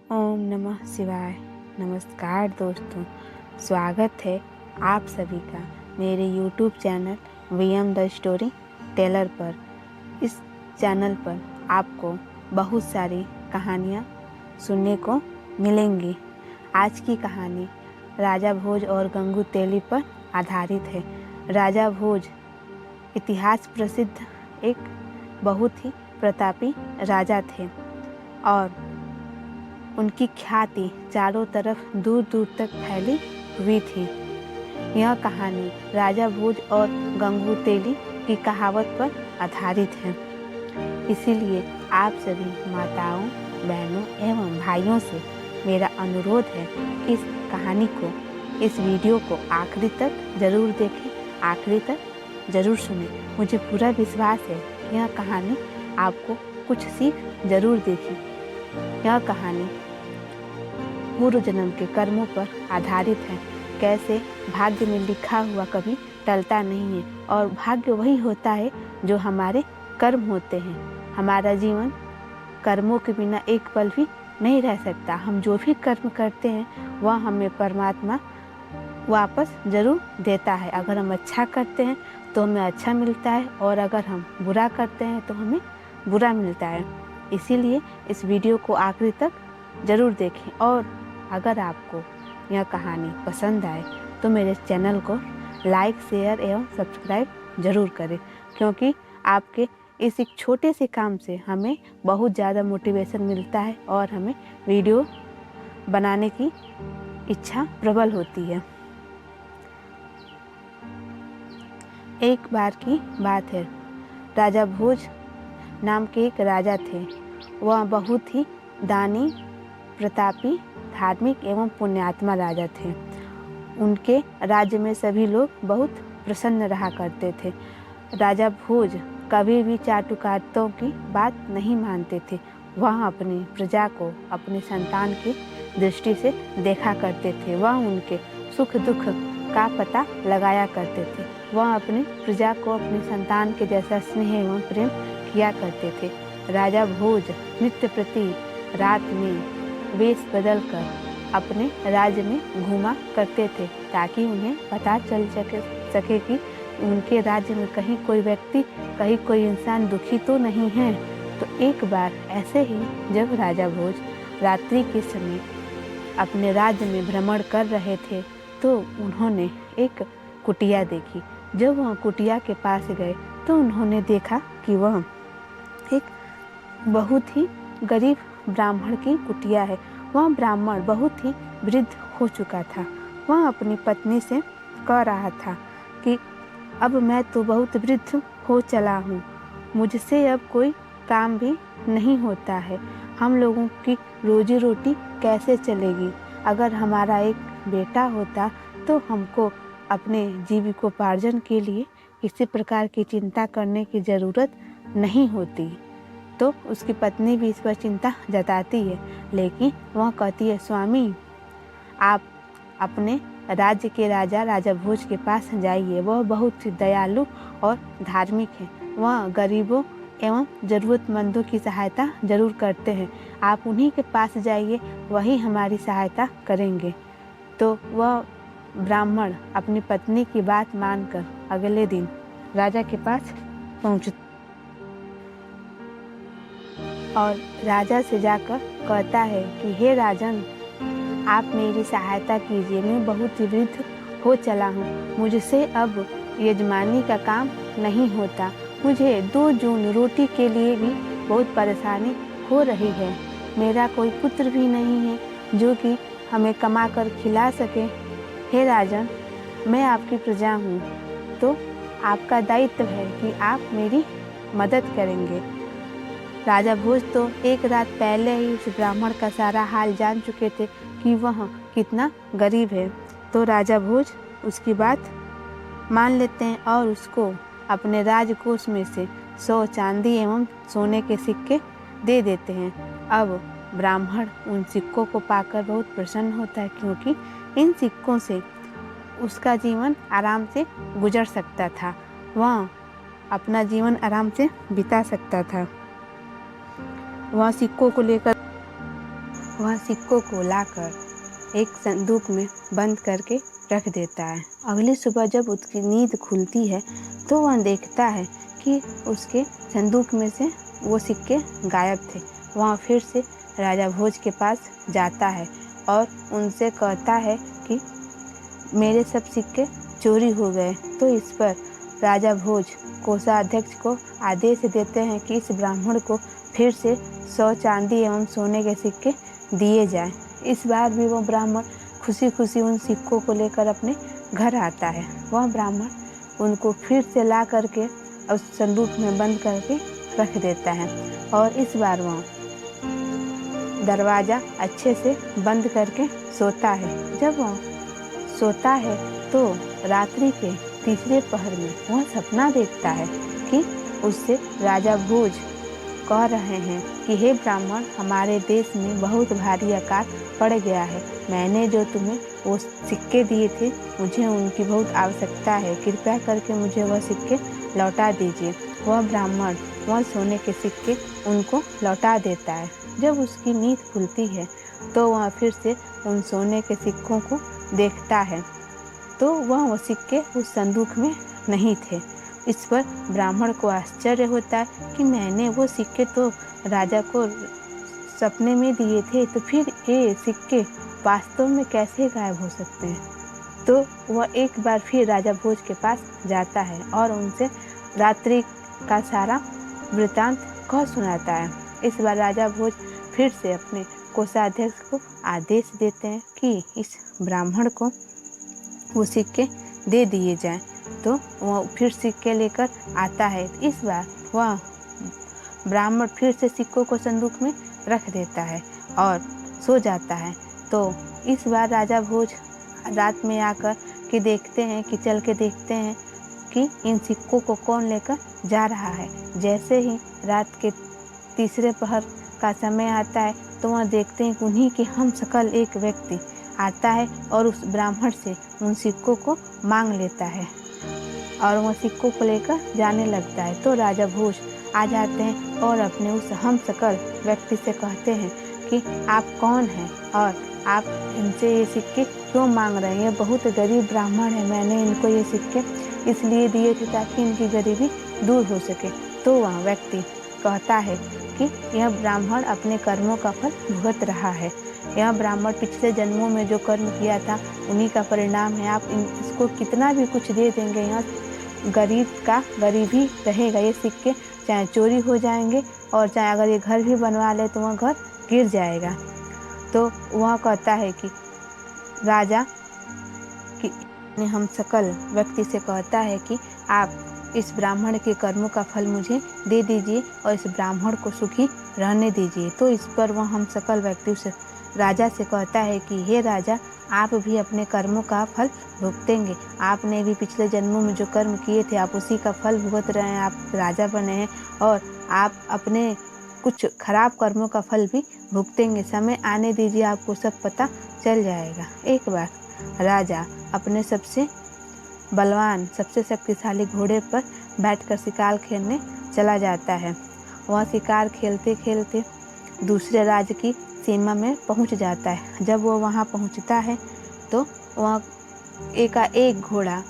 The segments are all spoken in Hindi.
ओम नमः शिवाय। नमस्कार दोस्तों, स्वागत है आप सभी का मेरे YouTube channel VM the story teller पर। इस चैनल पर आपको बहुत सारी कहानियाँ सुनने को मिलेंगी। आज की कहानी राजा भोज और गंगू तेली पर आधारित है। राजा भोज इतिहास प्रसिद्ध एक बहुत ही प्रतापी राजा थे और उनकी ख्याति चारों तरफ दूर दूर तक फैली हुई थी। यह कहानी राजा भोज और गंगू तेली की कहावत पर आधारित है। इसीलिए आप सभी माताओं, बहनों एवं भाइयों से मेरा अनुरोध है कि इस कहानी को, इस वीडियो को आखिरी तक जरूर देखें, आखिरी तक जरूर सुनें। मुझे पूरा विश्वास है कि यह कहानी आपको कुछ सीख जरूर देगी। यह कहानी पूर्व जन्म के कर्मों पर आधारित है। कैसे भाग्य में लिखा हुआ कभी टलता नहीं है और भाग्य वही होता है जो हमारे कर्म होते हैं। हमारा जीवन कर्मों के बिना एक पल भी नहीं रह सकता। हम जो भी कर्म करते हैं वह हमें परमात्मा वापस जरूर देता है। अगर हम अच्छा करते हैं तो हमें अच्छा मिलता है और अगर हम बुरा करते हैं तो हमें बुरा मिलता है। इसीलिए इस वीडियो को आखिरी तक ज़रूर देखें और अगर आपको यह कहानी पसंद आए तो मेरे चैनल को लाइक, शेयर एवं सब्सक्राइब ज़रूर करें, क्योंकि आपके इस एक छोटे से काम से हमें बहुत ज़्यादा मोटिवेशन मिलता है और हमें वीडियो बनाने की इच्छा प्रबल होती है। एक बार की बात है, राजा भोज नाम के एक राजा थे। वह बहुत ही दानी, प्रतापी, धार्मिक एवं पुण्यात्मा राजा थे। उनके राज्य में सभी लोग बहुत प्रसन्न रहा करते थे। राजा भोज कभी भी चाटुकारिताओं की बात नहीं मानते थे। वह अपनी प्रजा को अपनी संतान की दृष्टि से देखा करते थे। वह उनके सुख दुख का पता लगाया करते थे। वह अपनी प्रजा को अपनी संतान के जैसा स्नेह एवं प्रेम किया करते थे। राजा भोज नित्य प्रति रात में वेश बदलकर अपने राज्य में घूमा करते थे ताकि उन्हें पता चल सके कि उनके राज्य में कहीं कोई व्यक्ति, कहीं कोई इंसान दुखी तो नहीं है। तो एक बार ऐसे ही जब राजा भोज रात्रि के समय अपने राज्य में भ्रमण कर रहे थे तो उन्होंने एक कुटिया देखी। जब वह कुटिया के पास गए तो उन्होंने देखा कि वह एक बहुत ही गरीब ब्राह्मण की कुटिया है। वह ब्राह्मण बहुत ही वृद्ध हो चुका था। वह अपनी पत्नी से कह रहा था कि अब मैं तो बहुत वृद्ध हो चला हूँ, मुझसे अब कोई काम भी नहीं होता है। हम लोगों की रोजी रोटी कैसे चलेगी? अगर हमारा एक बेटा होता तो हमको अपने जीविकोपार्जन के लिए किसी प्रकार की चिंता करने की ज़रूरत नहीं होती। तो उसकी पत्नी भी इस पर चिंता जताती है, लेकिन वह कहती है, स्वामी आप अपने राज्य के राजा भोज के पास जाइए। वह बहुत ही दयालु और धार्मिक है। वह गरीबों एवं ज़रूरतमंदों की सहायता जरूर करते हैं। आप उन्हीं के पास जाइए, वही हमारी सहायता करेंगे। तो वह ब्राह्मण अपनी पत्नी की बात मानकर अगले दिन राजा के पास पहुँचता और राजा से जाकर कहता है कि हे राजन, आप मेरी सहायता कीजिए। मैं बहुत ही वृद्ध हो चला हूँ, मुझसे अब यजमानी का काम नहीं होता। मुझे 2 जून रोटी के लिए भी बहुत परेशानी हो रही है। मेरा कोई पुत्र भी नहीं है जो कि हमें कमा कर खिला सके। हे राजन, मैं आपकी प्रजा हूँ, तो आपका दायित्व है कि आप मेरी मदद करेंगे। राजा भोज तो एक रात पहले ही उस ब्राह्मण का सारा हाल जान चुके थे कि वह कितना गरीब है। तो राजा भोज उसकी बात मान लेते हैं और उसको अपने राजकोष में से 100 चांदी एवं सोने के सिक्के दे देते हैं। अब ब्राह्मण उन सिक्कों को पाकर बहुत प्रसन्न होता है, क्योंकि इन सिक्कों से उसका जीवन आराम से गुजर सकता था। वह अपना जीवन आराम से बिता सकता था। वह सिक्कों को लेकर वह सिक्कों को लाकर एक संदूक में बंद करके रख देता है। अगली सुबह जब उसकी नींद खुलती है तो वह देखता है कि उसके संदूक में से वो सिक्के गायब थे। वह फिर से राजा भोज के पास जाता है और उनसे कहता है कि मेरे सब सिक्के चोरी हो गए। तो इस पर राजा भोज कोषाध्यक्ष को आदेश देते हैं कि इस ब्राह्मण को फिर से 100 चांदी एवं सोने के सिक्के दिए जाएं। इस बार भी वो ब्राह्मण खुशी खुशी उन सिक्कों को लेकर अपने घर आता है। वह ब्राह्मण उनको फिर से ला करके उस संदूक में बंद करके रख देता है और इस बार वह दरवाज़ा अच्छे से बंद करके सोता है। जब वह सोता है तो रात्रि के तीसरे पहर में वह सपना देखता है कि उससे राजा भोज कह रहे हैं कि हे ब्राह्मण, हमारे देश में बहुत भारी अकाल पड़ गया है। मैंने जो तुम्हें वो सिक्के दिए थे, मुझे उनकी बहुत आवश्यकता है। कृपया करके मुझे वह सिक्के लौटा दीजिए। वह ब्राह्मण वह सोने के सिक्के उनको लौटा देता है। जब उसकी नींद खुलती है तो वह फिर से उन सोने के सिक्कों को देखता है तो वह वो सिक्के उस संदूक में नहीं थे। इस पर ब्राह्मण को आश्चर्य होता है कि मैंने वो सिक्के तो राजा को सपने में दिए थे, तो फिर ये सिक्के वास्तव में कैसे गायब हो सकते हैं। तो वह एक बार फिर राजा भोज के पास जाता है और उनसे रात्रि का सारा वृतांत कह सुनाता है। इस बार राजा भोज फिर से अपने कोषाध्यक्ष को आदेश देते हैं कि इस ब्राह्मण को वो सिक्के दे दिए जाएं। तो वह फिर सिक्के लेकर आता है। इस बार वह ब्राह्मण फिर से सिक्कों को संदूक में रख देता है और सो जाता है। तो इस बार राजा भोज रात में आकर कि चल के देखते हैं कि इन सिक्कों को कौन लेकर जा रहा है। जैसे ही रात के तीसरे पहर का समय आता है तो वह देखते हैं कि उन्हीं के हम सकल एक व्यक्ति आता है और उस ब्राह्मण से उन सिक्कों को मांग लेता है और वह सिक्कों को लेकर जाने लगता है। तो राजा भोज आ जाते हैं और अपने उस हम सकल व्यक्ति से कहते हैं कि आप कौन हैं और आप इनसे ये सिक्के क्यों मांग रहे हैं। ये बहुत गरीब ब्राह्मण है, मैंने इनको ये सिक्के इसलिए दिए थे ताकि इनकी गरीबी दूर हो सके। तो वह व्यक्ति कहता है कि यह ब्राह्मण अपने कर्मों का फल भुगत रहा है। यह ब्राह्मण पिछले जन्मों में जो कर्म किया था उन्हीं का परिणाम है। आप इसको कितना भी कुछ दे देंगे, यहाँ गरीब का गरीब ही रहेगा। ये सिक्के चाहे चोरी हो जाएंगे और चाहे अगर ये घर भी बनवा ले तो वह घर गिर जाएगा। तो वह कहता है कि राजा कि हम सकल व्यक्ति से कहता है कि आप इस ब्राह्मण के कर्मों का फल मुझे दे दीजिए और इस ब्राह्मण को सुखी रहने दीजिए। तो इस पर वह हम सकल व्यक्ति से राजा से कहता है कि हे राजा, आप भी अपने कर्मों का फल भुगतेंगे। आपने भी पिछले जन्मों में जो कर्म किए थे आप उसी का फल भुगत रहे हैं। आप राजा बने हैं और आप अपने कुछ खराब कर्मों का फल भी भुगतेंगे। समय आने दीजिए, आपको सब पता चल जाएगा। एक बार राजा अपने सबसे बलवान सबसे शक्तिशाली घोड़े पर बैठकर शिकार खेलने चला जाता है। वह शिकार खेलते खेलते दूसरे राज्य की सीमा में पहुंच जाता है। जब वो वहां पहुंचता है तो वह एक घोड़ा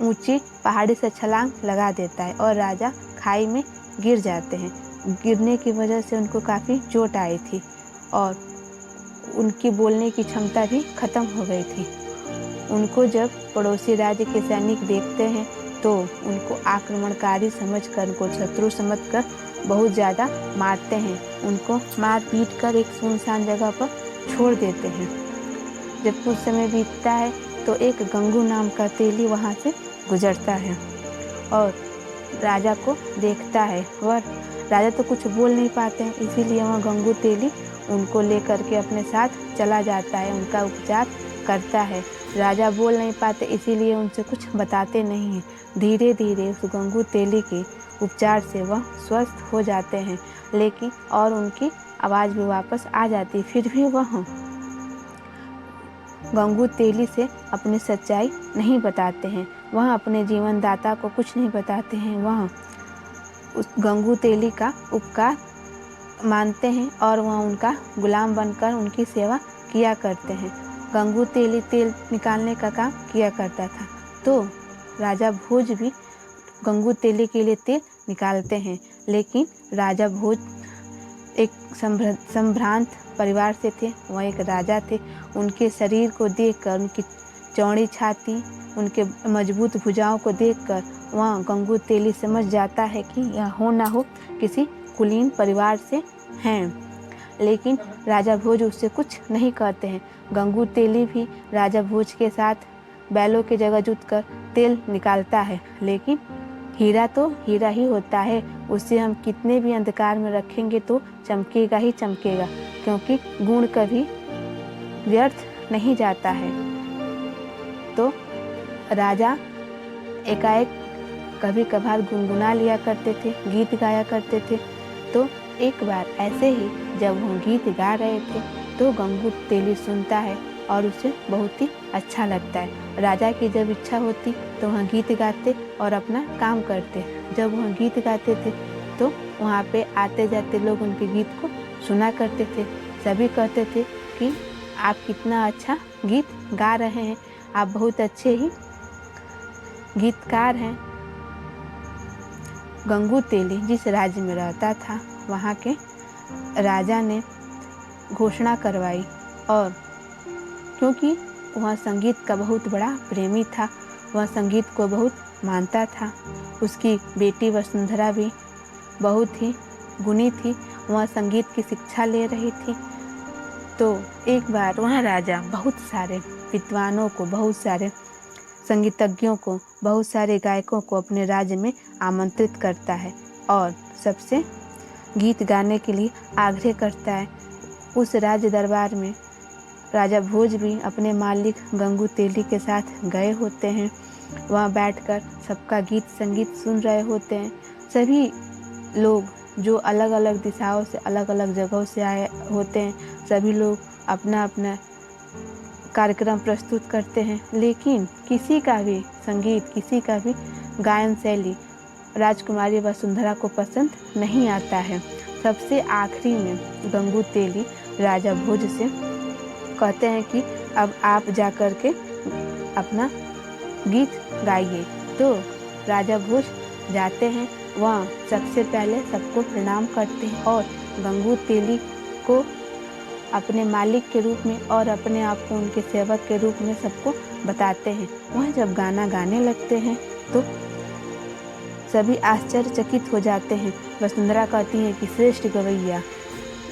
ऊंची पहाड़ी से छलांग लगा देता है और राजा खाई में गिर जाते हैं। गिरने की वजह से उनको काफ़ी चोट आई थी और उनकी बोलने की क्षमता भी खत्म हो गई थी। उनको जब पड़ोसी राज्य के सैनिक देखते हैं तो उनको आक्रमणकारी समझकर, उनको शत्रु समझकर बहुत ज़्यादा मारते हैं। उनको मार पीट कर एक सुनसान जगह पर छोड़ देते हैं। जब कुछ समय बीतता है तो एक गंगू नाम का तेली वहाँ से गुजरता है और राजा को देखता है। वह राजा तो कुछ बोल नहीं पाते हैं, इसीलिए वह गंगू तेली उनको लेकर के अपने साथ चला जाता है, उनका उपचार करता है। राजा बोल नहीं पाते इसीलिए उनसे कुछ बताते नहीं हैं। धीरे धीरे उस गंगू तेली के उपचार से वह स्वस्थ हो जाते हैं, लेकिन और उनकी आवाज़ भी वापस आ जाती। फिर भी वह गंगू तेली से अपनी सच्चाई नहीं बताते हैं। वह अपने जीवनदाता को कुछ नहीं बताते हैं। वह उस गंगू तेली का उपकार मानते हैं और वह उनका गुलाम बनकर उनकी सेवा किया करते हैं। गंगू तेली तेल निकालने का काम किया करता था, तो राजा भोज भी गंगू तेली के लिए तेल निकालते हैं। लेकिन राजा भोज एक संभ्रांत परिवार से थे, वह एक राजा थे। उनके शरीर को देखकर, उनकी चौड़ी छाती, उनके मजबूत भुजाओं को देखकर वह गंगू तेली समझ जाता है कि यह हो ना हो किसी कुलीन परिवार से हैं। लेकिन राजा भोज उससे कुछ नहीं कहते हैं। गंगू तेली भी राजा भोज के साथ बैलों की जगह जुटकर तेल निकालता है। लेकिन हीरा तो हीरा ही होता है, उसे हम कितने भी अंधकार में रखेंगे तो चमकेगा ही चमकेगा, क्योंकि गुण कभी व्यर्थ नहीं जाता है। तो राजा एकाएक कभी कभार गुनगुना लिया करते थे, गीत गाया करते थे। तो एक बार ऐसे ही जब वह गीत गा रहे थे तो गंगू तेली सुनता है और उसे बहुत ही अच्छा लगता है। राजा की जब इच्छा होती तो वह गीत गाते और अपना काम करते। जब वह गीत गाते थे तो वहाँ पे आते जाते लोग उनके गीत को सुना करते थे। सभी कहते थे कि आप कितना अच्छा गीत गा रहे हैं, आप बहुत अच्छे ही गीतकार हैं। गंगू तेली जिस राज्य में रहता था, वहाँ के राजा ने घोषणा करवाई, और क्योंकि वह संगीत का बहुत बड़ा प्रेमी था, वह संगीत को बहुत मानता था। उसकी बेटी वसुंधरा भी बहुत ही गुणी थी, वह संगीत की शिक्षा ले रही थी। तो एक बार वह राजा बहुत सारे विद्वानों को, बहुत सारे संगीतज्ञों को, बहुत सारे गायकों को अपने राज्य में आमंत्रित करता है और सबसे गीत गाने के लिए आग्रह करता है। उस राज्य दरबार में राजा भोज भी अपने मालिक गंगू तेली के साथ गए होते हैं। वहाँ बैठकर सबका गीत संगीत सुन रहे होते हैं। सभी लोग जो अलग अलग दिशाओं से, अलग अलग जगहों से आए होते हैं, सभी लोग अपना अपना कार्यक्रम प्रस्तुत करते हैं। लेकिन किसी का भी संगीत, किसी का भी गायन शैली राजकुमारी वसुंधरा को पसंद नहीं आता है। सबसे आखिरी में गंगू तेली राजा भोज से कहते हैं कि अब आप जा कर के अपना गीत गाइए। तो राजा भोज जाते हैं, वह सबसे पहले सबको प्रणाम करते हैं और गंगू तेली को अपने मालिक के रूप में और अपने आप को उनके सेवक के रूप में सबको बताते हैं। वह जब गाना गाने लगते हैं तो सभी आश्चर्यचकित हो जाते हैं। वसुंधरा कहती है कि श्रेष्ठ गवैया,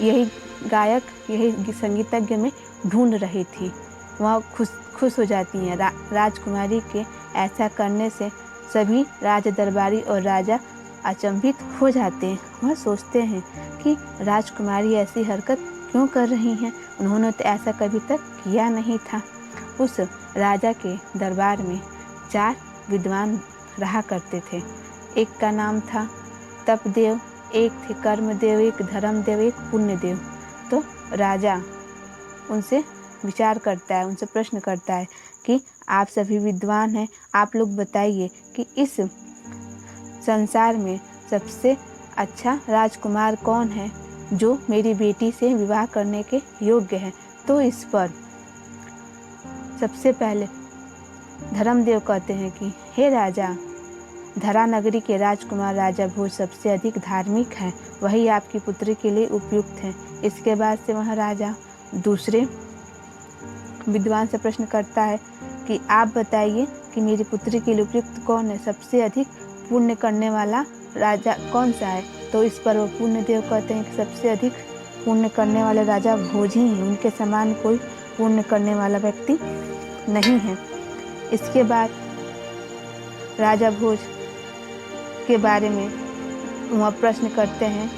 यही गायक, यही संगीतज्ञ में ढूंढ रही थी। वह खुश हो जाती हैं। राजकुमारी के ऐसा करने से सभी राज दरबारी और राजा अचंभित हो जाते हैं। वह सोचते हैं कि राजकुमारी ऐसी हरकत क्यों कर रही हैं, उन्होंने तो ऐसा कभी तक किया नहीं था। उस राजा के दरबार में 4 विद्वान रहा करते थे। एक का नाम था तपदेव, एक थे कर्मदेव, एक धर्मदेव, एक पुण्यदेव। तो राजा उनसे विचार करता है, उनसे प्रश्न करता है कि आप सभी विद्वान हैं, आप लोग बताइए कि इस संसार में सबसे अच्छा राजकुमार कौन है जो मेरी बेटी से विवाह करने के योग्य है। तो इस पर सबसे पहले धर्मदेव कहते हैं कि हे राजा, धरा नगरी के राजकुमार राजा भोज सबसे अधिक धार्मिक हैं, वही आपकी पुत्री के लिए उपयुक्त हैं। इसके बाद से वह राजा दूसरे विद्वान से प्रश्न करता है कि आप बताइए कि मेरी पुत्री के लिए उपयुक्त कौन है, सबसे अधिक पुण्य करने वाला राजा कौन सा है। तो इस पर वो पुण्यदेव कहते हैं कि सबसे अधिक पुण्य करने वाले राजा भोज ही हैं, उनके समान कोई पुण्य करने वाला व्यक्ति नहीं है। इसके बाद राजा भोज के बारे में वह प्रश्न करते हैं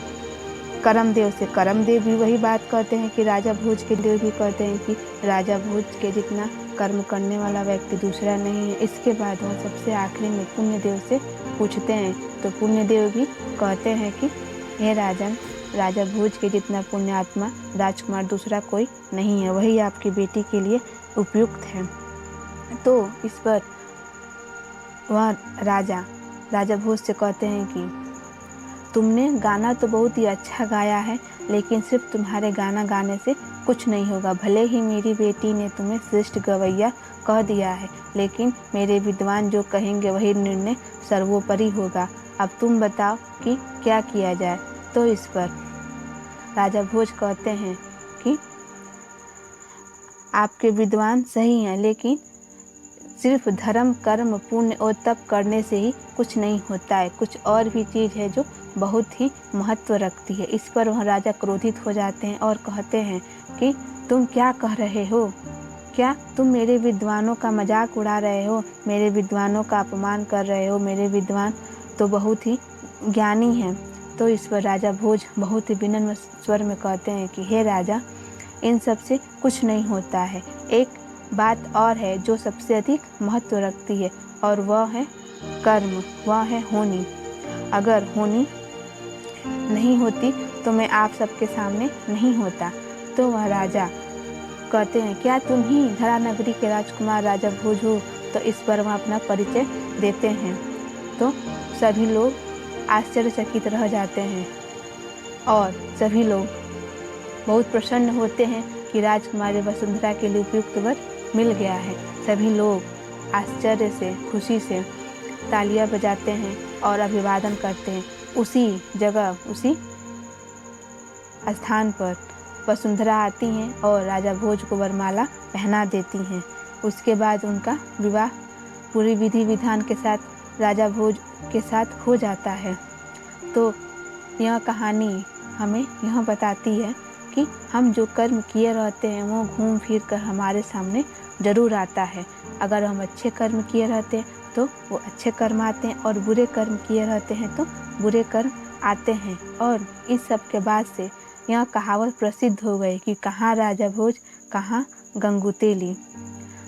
करमदेव से। करमदेव भी वही बात कहते हैं कि राजा भोज के लिए भी कहते हैं कि राजा भोज के जितना कर्म करने वाला व्यक्ति दूसरा नहीं है। इसके बाद वह सबसे आखिरी में पुण्यदेव से पूछते हैं, तो पुण्यदेव भी कहते हैं कि हे राजन, राजा भोज के जितना पुण्यात्मा राजकुमार दूसरा कोई नहीं है, वही आपकी बेटी के लिए उपयुक्त है। तो इस पर वह राजा भोज से कहते हैं कि तुमने गाना तो बहुत ही अच्छा गाया है, लेकिन सिर्फ तुम्हारे गाना गाने से कुछ नहीं होगा। भले ही मेरी बेटी ने तुम्हें श्रेष्ठ गवैया कह दिया है, लेकिन मेरे विद्वान जो कहेंगे वही निर्णय सर्वोपरि होगा। अब तुम बताओ कि क्या किया जाए। तो इस पर राजा भोज कहते हैं कि आपके विद्वान सही हैं, लेकिन सिर्फ धर्म, कर्म, पुण्य और तप करने से ही कुछ नहीं होता है। कुछ और भी चीज़ है जो बहुत ही महत्व रखती है। इस पर वह राजा क्रोधित हो जाते हैं और कहते हैं कि तुम क्या कह रहे हो? क्या तुम मेरे विद्वानों का मजाक उड़ा रहे हो? मेरे विद्वानों का अपमान कर रहे हो? मेरे विद्वान तो बहुत ही ज्ञानी हैं। तो इस पर राजा भोज बहुत ही विनम्र स्वर में कहते हैं कि हे राजा, इन सब से कुछ नहीं होता है। एक बात और है जो सबसे अधिक महत्व रखती है, और वह है कर्म, वह है होनी। अगर होनी नहीं होती तो मैं आप सबके सामने नहीं होता। तो वह राजा कहते हैं, क्या तुम ही धरा नगरी के राजकुमार राजा भोज हो? तो इस पर वह अपना परिचय देते हैं। तो सभी लोग आश्चर्यचकित रह जाते हैं और सभी लोग बहुत प्रसन्न होते हैं कि राजकुमारी वसुंधरा के लिए उपयुक्त वर मिल गया है। सभी लोग आश्चर्य से, खुशी से तालियां बजाते हैं और अभिवादन करते हैं। उसी जगह, उसी स्थान पर वसुंधरा आती हैं और राजा भोज को वरमाला पहना देती हैं। उसके बाद उनका विवाह पूरी विधि विधान के साथ राजा भोज के साथ हो जाता है। तो यह कहानी हमें यह बताती है कि हम जो कर्म किए रहते हैं वो घूम फिर कर हमारे सामने ज़रूर आता है। अगर हम अच्छे कर्म किए रहते हैं तो वो अच्छे कर्म आते हैं, और बुरे कर्म किए रहते हैं तो बुरे कर्म आते हैं। और इस सब के बाद से यह कहावत प्रसिद्ध हो गई कि कहाँ राजा भोज, कहाँ गंगू तेली।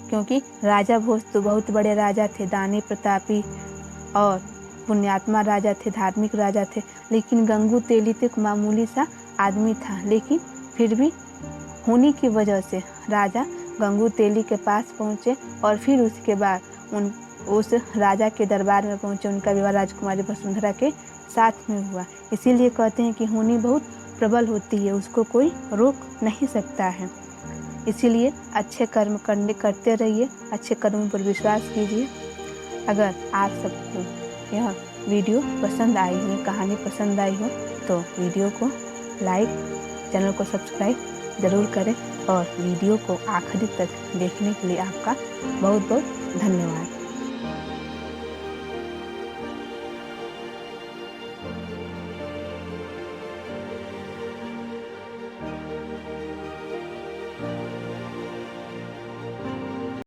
क्योंकि राजा भोज तो बहुत बड़े राजा थे, दानी, प्रतापी और पुण्यात्मा राजा थे, धार्मिक राजा थे। लेकिन गंगू तेली तो एक मामूली सा आदमी था, लेकिन फिर भी होने की वजह से राजा गंगू तेली के पास पहुँचे और फिर उसके बाद उस राजा के दरबार में पहुँचे। उनका विवाह राजकुमारी वसुंधरा के साथ में हुआ। इसीलिए कहते हैं कि होनी बहुत प्रबल होती है, उसको कोई रोक नहीं सकता है। इसीलिए अच्छे कर्म करते रहिए, अच्छे कर्मों पर विश्वास कीजिए। अगर आप सबको यह वीडियो पसंद आई हो, कहानी पसंद आई हो, तो वीडियो को लाइक, चैनल को सब्सक्राइब ज़रूर करें और वीडियो को आखिरी तक देखने के लिए आपका बहुत बहुत धन्यवाद।